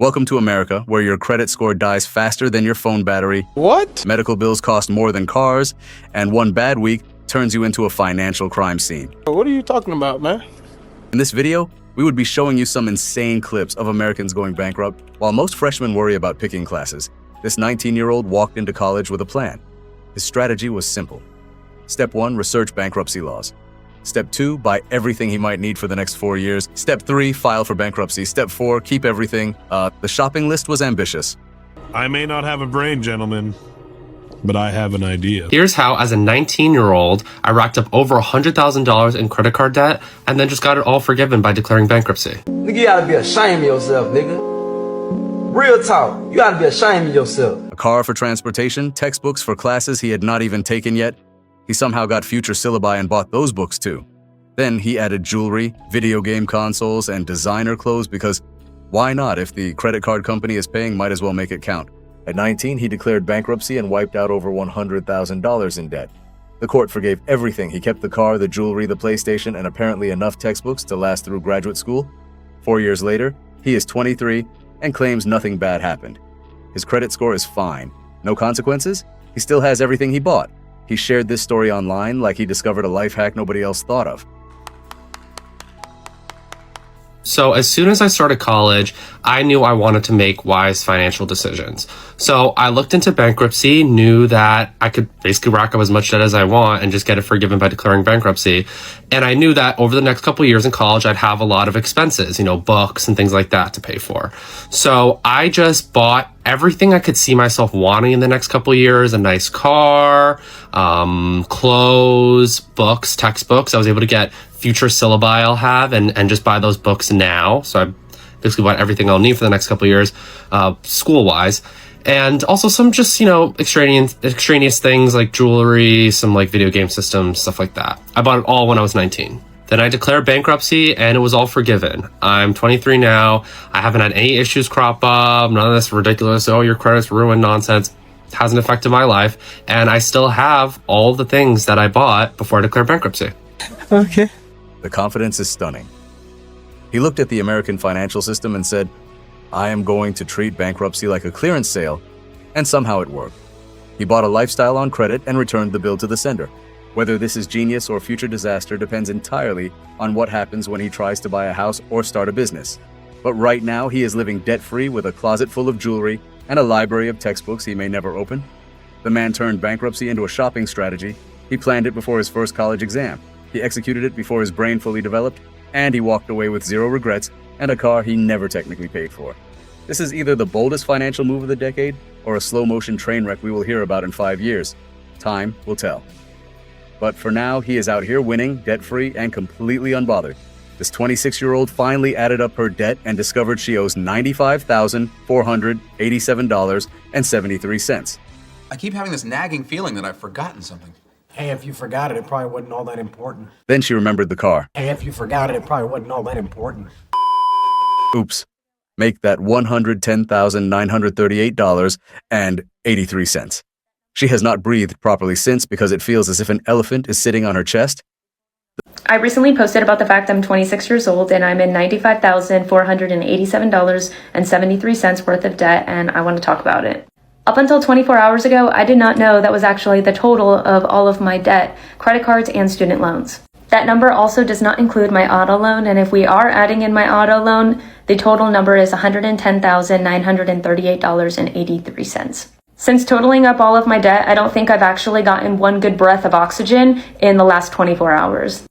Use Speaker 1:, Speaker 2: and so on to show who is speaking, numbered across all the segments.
Speaker 1: Welcome to America, where your credit score dies faster than your phone battery.
Speaker 2: What?
Speaker 1: Medical bills cost more than cars, and one bad week turns you into a financial crime scene.
Speaker 2: What are you talking about, man?
Speaker 1: In this video, we would be showing you some insane clips of Americans going bankrupt. While most freshmen worry about picking classes, this 19-year-old walked into college with a plan. His strategy was simple. Step 1, research bankruptcy laws. Step 2, buy everything he might need for the next 4 years. Step 3, file for bankruptcy. Step 4, keep everything. The shopping list was ambitious.
Speaker 3: I may not have a brain, gentlemen, but I have an idea.
Speaker 4: Here's how, as a 19-year-old, I racked up over $100,000 in credit card debt and then just got it all forgiven by declaring bankruptcy.
Speaker 5: Nigga, you gotta be ashamed of yourself, nigga. Real talk, you gotta be ashamed of yourself.
Speaker 1: A car for transportation, textbooks for classes he had not even taken yet. He somehow got future syllabi and bought those books too. Then he added jewelry, video game consoles, and designer clothes because why not? If the credit card company is paying, might as well make it count. At 19, he declared bankruptcy and wiped out over $100,000 in debt. The court forgave everything. He kept the car, the jewelry, the PlayStation, and apparently enough textbooks to last through graduate school. 4 years later, he is 23 and claims nothing bad happened. His credit score is fine. No consequences? He still has everything he bought. He shared this story online like he discovered a life hack nobody else thought of.
Speaker 4: So as soon as I started college, I knew I wanted to make wise financial decisions. So I looked into bankruptcy, knew that I could basically rack up as much debt as I want and just get it forgiven by declaring bankruptcy. And I knew that over the next couple of years in college, I'd have a lot of expenses, books and things like that to pay for. So I just bought everything I could see myself wanting in the next couple of years: a nice car, clothes, books, textbooks. I was able to get future syllabi I'll have and just buy those books now. So I basically bought everything I'll need for the next couple of years, school-wise. And also some just, extraneous things like jewelry, some like video game systems, stuff like that. I bought it all when I was 19. Then I declared bankruptcy and it was all forgiven. I'm 23 now. I haven't had any issues crop up. None of this ridiculous, oh, your credit's ruined nonsense. It hasn't affected my life. And I still have all the things that I bought before I declared bankruptcy.
Speaker 2: Okay.
Speaker 1: The confidence is stunning. He looked at the American financial system and said, I am going to treat bankruptcy like a clearance sale, and somehow it worked. He bought a lifestyle on credit and returned the bill to the sender. Whether this is genius or future disaster depends entirely on what happens when he tries to buy a house or start a business. But right now, he is living debt-free with a closet full of jewelry and a library of textbooks he may never open. The man turned bankruptcy into a shopping strategy. He planned it before his first college exam. He executed it before his brain fully developed, and he walked away with zero regrets and a car he never technically paid for. This is either the boldest financial move of the decade or a slow-motion train wreck we will hear about in 5 years. Time will tell. But for now, he is out here winning, debt-free, and completely unbothered. This 26-year-old finally added up her debt and discovered she owes $95,487.73.
Speaker 6: I keep having this nagging feeling that I've forgotten something.
Speaker 7: Hey, if you forgot it, it probably wasn't all that important.
Speaker 1: Then she remembered the car.
Speaker 7: Hey, if you forgot it, it probably wasn't all that important.
Speaker 1: Oops. Make that $110,938.83. She has not breathed properly since because it feels as if an elephant is sitting on her chest.
Speaker 8: I recently posted about the fact I'm 26 years old and I'm in $95,487.73 worth of debt, and I want to talk about it. Up until 24 hours ago, I did not know that was actually the total of all of my debt, credit cards, and student loans. That number also does not include my auto loan, and if we are adding in my auto loan, the total number is $110,938.83. Since totaling up all of my debt, I don't think I've actually gotten one good breath of oxygen in the last 24 hours.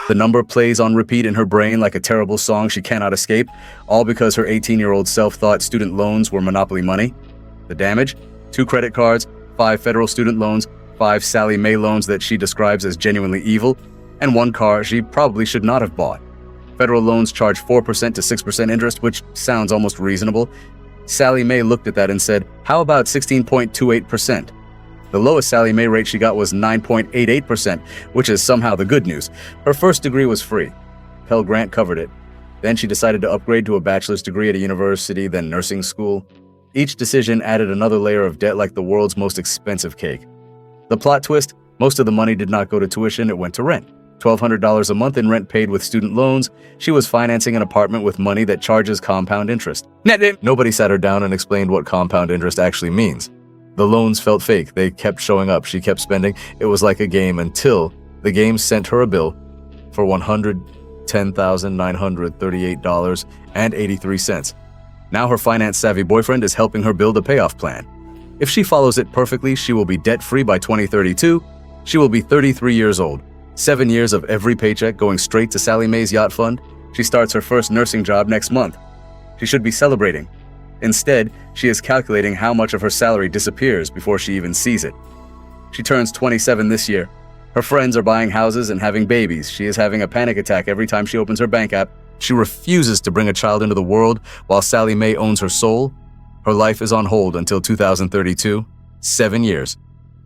Speaker 1: The number plays on repeat in her brain like a terrible song she cannot escape, all because her 18-year-old self thought student loans were monopoly money. The damage? 2 credit cards, 5 federal student loans, 5 Sally Mae loans that she describes as genuinely evil, and 1 car she probably should not have bought. Federal loans charge 4% to 6% interest, which sounds almost reasonable. Sally Mae looked at that and said, how about 16.28%? The lowest Sally Mae rate she got was 9.88%, which is somehow the good news. Her first degree was free. Pell Grant covered it. Then she decided to upgrade to a bachelor's degree at a university, then nursing school. Each decision added another layer of debt like the world's most expensive cake. The plot twist? Most of the money did not go to tuition, it went to rent. $1,200 a month in rent paid with student loans. She was financing an apartment with money that charges compound interest. Nobody sat her down and explained what compound interest actually means. The loans felt fake. They kept showing up. She kept spending. It was like a game until the game sent her a bill for $110,938.83. Now her finance-savvy boyfriend is helping her build a payoff plan. If she follows it perfectly, she will be debt-free by 2032. She will be 33 years old. 7 years of every paycheck going straight to Sally Mae's yacht fund. She starts her first nursing job next month. She should be celebrating. Instead, she is calculating how much of her salary disappears before she even sees it. She turns 27 this year. Her friends are buying houses and having babies. She is having a panic attack every time she opens her bank app. She refuses to bring a child into the world while Sally Mae owns her soul. Her life is on hold until 2032. 7 years.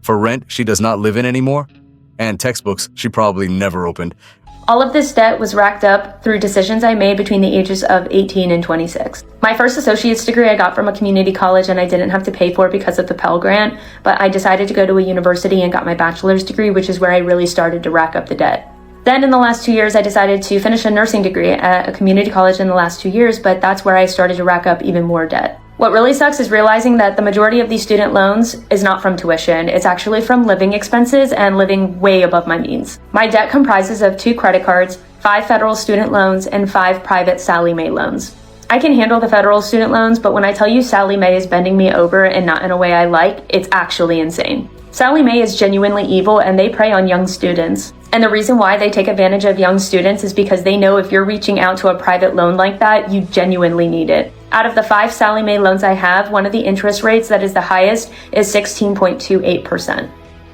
Speaker 1: For rent she does not live in anymore, and textbooks she probably never opened.
Speaker 8: All of this debt was racked up through decisions I made between the ages of 18 and 26. My first associate's degree I got from a community college and I didn't have to pay for because of the Pell Grant, but I decided to go to a university and got my bachelor's degree, which is where I really started to rack up the debt. Then in the last 2 years, I decided to finish a nursing degree at a community college in the last 2 years, but that's where I started to rack up even more debt. What really sucks is realizing that the majority of these student loans is not from tuition. It's actually from living expenses and living way above my means. My debt comprises of 2 credit cards, 5 federal student loans, and 5 private Sally Mae loans. I can handle the federal student loans, but when I tell you Sally Mae is bending me over and not in a way I like, it's actually insane. Sally Mae is genuinely evil and they prey on young students. And the reason why they take advantage of young students is because they know if you're reaching out to a private loan like that, you genuinely need it. Out of the 5 Sally Mae loans I have, one of the interest rates that is the highest is 16.28%.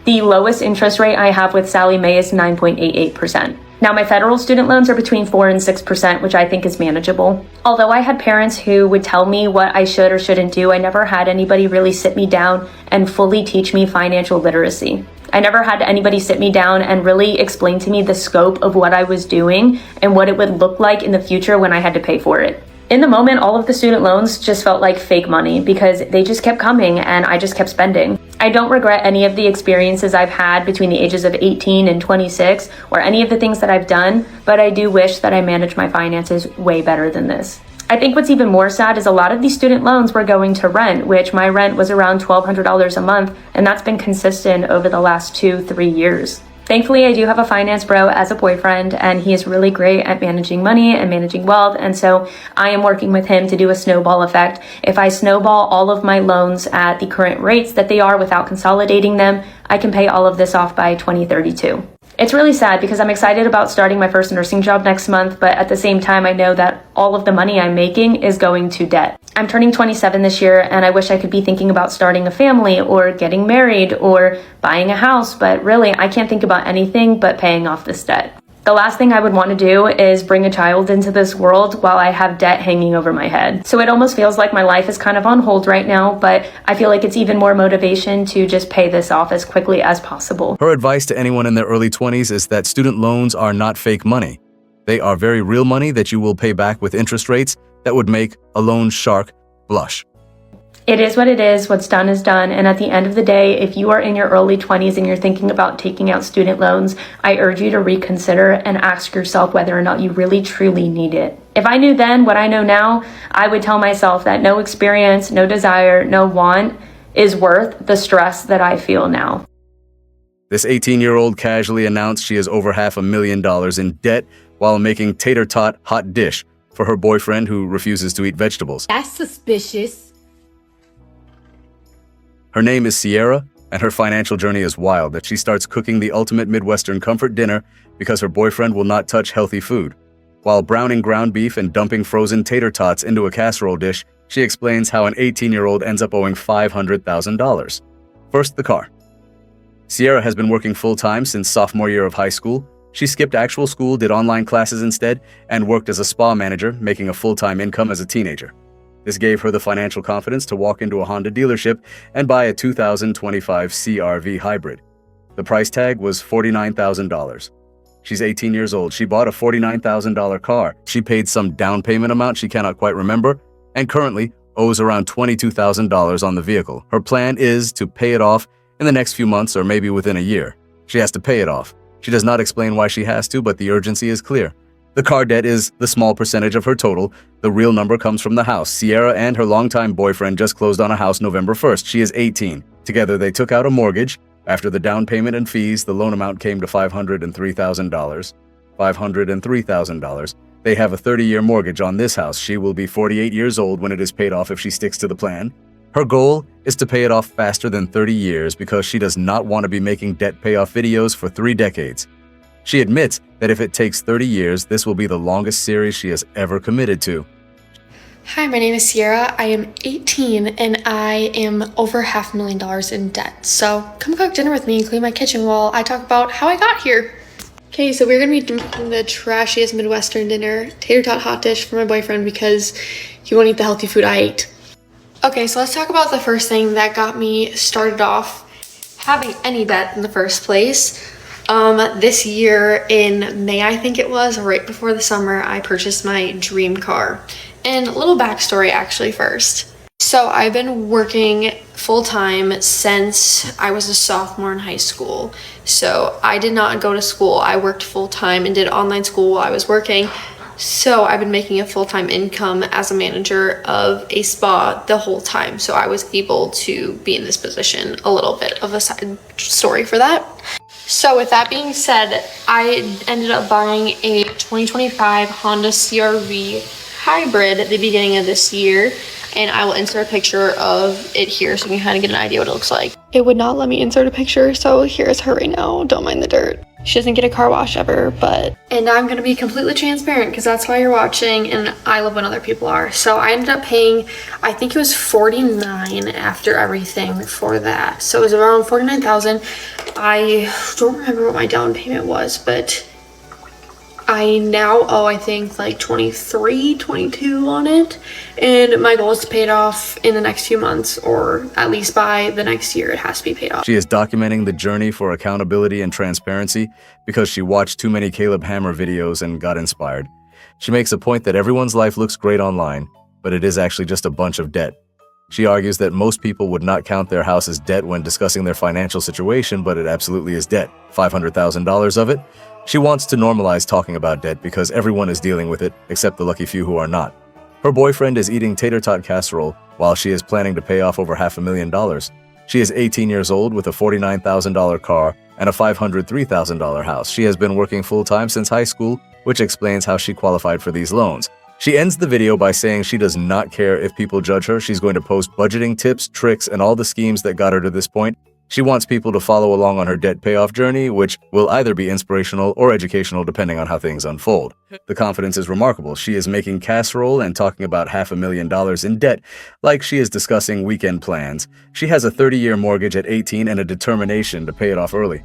Speaker 8: The lowest interest rate I have with Sally Mae is 9.88%. Now my federal student loans are between 4 and 6%, which I think is manageable. Although I had parents who would tell me what I should or shouldn't do, I never had anybody really sit me down and fully teach me financial literacy. I never had anybody sit me down and really explain to me the scope of what I was doing and what it would look like in the future when I had to pay for it. In the moment, all of the student loans just felt like fake money because they just kept coming and I just kept spending. I don't regret any of the experiences I've had between the ages of 18 and 26 or any of the things that I've done, but I do wish that I managed my finances way better than this. I think what's even more sad is a lot of these student loans were going to rent, which my rent was around $1,200 a month, and that's been consistent over the last 2-3 years. Thankfully, I do have a finance bro as a boyfriend, and he is really great at managing money and managing wealth, and so I am working with him to do a snowball effect. If I snowball all of my loans at the current rates that they are without consolidating them, I can pay all of this off by 2032. It's really sad because I'm excited about starting my first nursing job next month, but at the same time, I know that all of the money I'm making is going to debt. I'm turning 27 this year, and I wish I could be thinking about starting a family or getting married or buying a house, but really, I can't think about anything but paying off this debt. The last thing I would want to do is bring a child into this world while I have debt hanging over my head. So it almost feels like my life is kind of on hold right now, but I feel like it's even more motivation to just pay this off as quickly as possible.
Speaker 1: Her advice to anyone in their early 20s is that student loans are not fake money. They are very real money that you will pay back with interest rates that would make a loan shark blush.
Speaker 8: It is what it is. What's done is done. And at the end of the day, if you are in your early 20s and you're thinking about taking out student loans, I urge you to reconsider and ask yourself whether or not you really truly need it. If I knew then what I know now, I would tell myself that no experience, no desire, no want is worth the stress that I feel now.
Speaker 1: This 18-year-old casually announced she is over $500,000 in debt while making tater tot hot dish for her boyfriend who refuses to eat vegetables.
Speaker 9: That's suspicious.
Speaker 1: Her name is Sierra, and her financial journey is wild that she starts cooking the ultimate Midwestern comfort dinner because her boyfriend will not touch healthy food. While browning ground beef and dumping frozen tater tots into a casserole dish, she explains how an 18-year-old ends up owing $500,000. First, the car. Sierra has been working full-time since sophomore year of high school. She skipped actual school, did online classes instead, and worked as a spa manager, making a full-time income as a teenager. This gave her the financial confidence to walk into a Honda dealership and buy a 2025 CR-V hybrid. The price tag was $49,000. She's 18 years old. She bought a $49,000 car. She paid some down payment amount she cannot quite remember, and currently owes around $22,000 on the vehicle. Her plan is to pay it off in the next few months or maybe within a year. She has to pay it off. She does not explain why she has to, but the urgency is clear. The car debt is the small percentage of her total. The real number comes from the house. Sierra and her longtime boyfriend just closed on a house November 1st. She is 18. Together, they took out a mortgage. After the down payment and fees, the loan amount came to $503,000. $503,000. They have a 30-year mortgage on this house. She will be 48 years old when it is paid off if she sticks to the plan. Her goal is to pay it off faster than 30 years because she does not want to be making debt payoff videos for 3 decades. She admits that if it takes 30 years, this will be the longest series she has ever committed to.
Speaker 9: Hi, my name is Sierra. I am 18 and I am over $500,000 in debt. So come cook dinner with me and clean my kitchen while I talk about how I got here. Okay, so we're gonna be making the trashiest Midwestern dinner, tater tot hot dish for my boyfriend because he won't eat the healthy food I ate. Okay, so let's talk about the first thing that got me started off having any debt in the first place. This year in May, I think it was, right before the summer, I purchased my dream car. And a little backstory actually first. So I've been working full-time since I was a sophomore in high school. So I did not go to school. I worked full-time and did online school while I was working. So I've been making a full-time income as a manager of a spa the whole time. So I was able to be in this position. A little bit of a side story for that. So with that being said, I ended up buying a 2025 Honda CR-V hybrid at the beginning of this year, and I will insert a picture of it here so you can kind of get an idea what it looks like. It would not let me insert a picture, so here's her right now. Don't mind the dirt. She doesn't get a car wash ever, but... And now I'm going to be completely transparent because that's why you're watching, and I love when other people are. So I ended up paying, I think it was $49,000 after everything for that. So it was around $49,000. I don't remember what my down payment was, but I now owe, I think, like $23,000-22,000 on it. And my goal is to pay it off in the next few months, or at least by the next year it has to be paid off.
Speaker 1: She is documenting the journey for accountability and transparency because she watched too many Caleb Hammer videos and got inspired. She makes a point that everyone's life looks great online, but it is actually just a bunch of debt. She argues that most people would not count their house as debt when discussing their financial situation, but it absolutely is debt. $500,000 of it. She wants to normalize talking about debt because everyone is dealing with it, except the lucky few who are not. Her boyfriend is eating tater tot casserole while she is planning to pay off over $500,000. She is 18 years old with a $49,000 car and a $503,000 house. She has been working full-time since high school, which explains how she qualified for these loans. She ends the video by saying she does not care if people judge her. She's going to post budgeting tips, tricks, and all the schemes that got her to this point. She wants people to follow along on her debt payoff journey, which will either be inspirational or educational depending on how things unfold. The confidence is remarkable. She is making casserole and talking about $500,000 in debt like she is discussing weekend plans. She has a 30-year mortgage at 18 and a determination to pay it off early.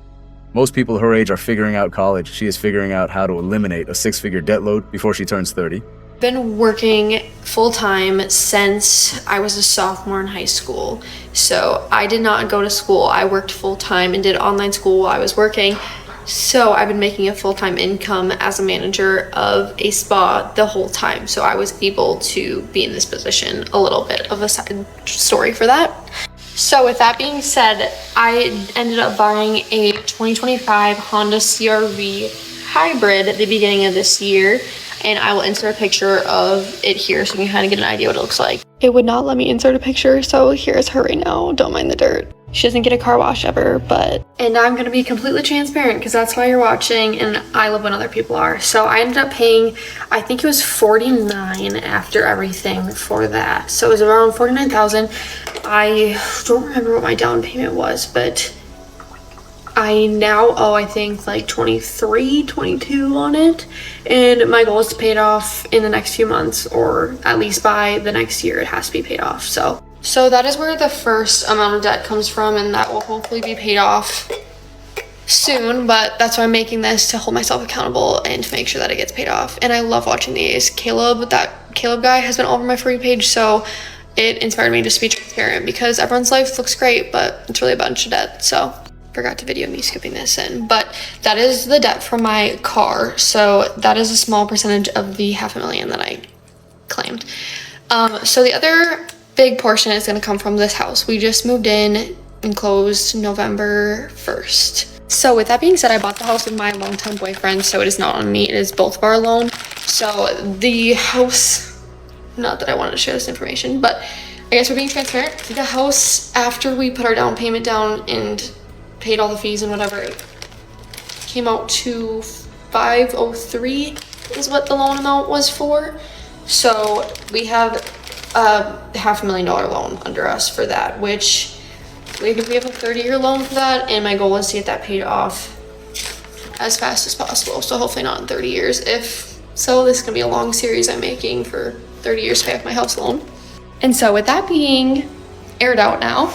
Speaker 1: Most people her age are figuring out college. She is figuring out how to eliminate a 6-figure debt load before she turns 30.
Speaker 9: Been working full-time since I was a sophomore in high school. So I did not go to school. I worked full-time and did online school while I was working. So I've been making a full-time income as a manager of a spa the whole time. So I was able to be in this position. A little bit of a side story for that. So with that being said, I ended up buying a 2025 Honda CR-V hybrid at the beginning of this year. And I will insert a picture of it here so you can kind of get an idea what it looks like. It would not let me insert a picture, so here's her right now. Don't mind the dirt. She doesn't get a car wash ever, but... And now I'm going to be completely transparent because that's why you're watching, and I love when other people are. So I ended up paying, I think it was $49,000 after everything for that. So it was around $49,000. I don't remember what my down payment was, but I now owe, I think, like $23,000-22,000 on it. And my goal is to pay it off in the next few months, or at least by the next year it has to be paid off. So that is where the first amount of debt comes from, and that will hopefully be paid off soon, but that's why I'm making this, to hold myself accountable and to make sure that it gets paid off. And I love watching these. That Caleb guy has been all over my For You page, so it inspired me just to be transparent because everyone's life looks great, but it's really a bunch of debt. So forgot to video me skipping this in, but that is the debt from my car. So that is a small percentage of the $500,000 that I claimed. So the other big portion is going to come from this house. We just moved in and closed November 1st. So with that being said, I bought the house with my longtime boyfriend, so it is not on me, it is both of our loan. So the house, not that I wanted to share this information, but I guess we're being transparent. The house, after we put our down payment down and paid all the fees and whatever, it came out to $503 is what the loan amount was for. So we have a $500,000 loan under us for that, which we have a 30-year loan for that, and my goal is to get that paid off as fast as possible. So hopefully not in 30 years. If so, this is gonna be a long series I'm making for 30 years to pay off my house loan. And so with that being aired out now,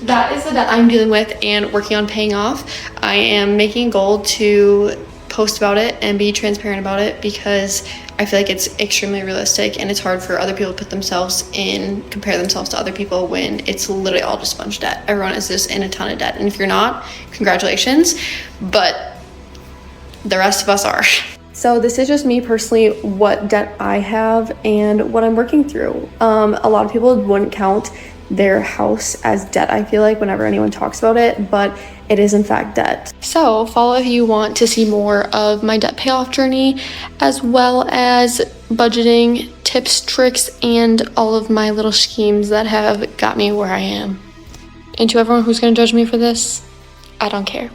Speaker 9: that is the debt I'm dealing with and working on paying off. I am making a goal to post about it and be transparent about it because I feel like it's extremely realistic and it's hard for other people to put themselves in, compare themselves to other people when it's literally all just a bunch of debt. Everyone is just in a ton of debt. And if you're not, congratulations, but the rest of us are. So this is just me personally, what debt I have and what I'm working through. A lot of people wouldn't count their house as debt, I feel like, whenever anyone talks about it, but it is in fact debt. So follow if you want to see more of my debt payoff journey, as well as budgeting tips, tricks, and all of my little schemes that have got me where I am. And to everyone who's gonna judge me for this, I don't care.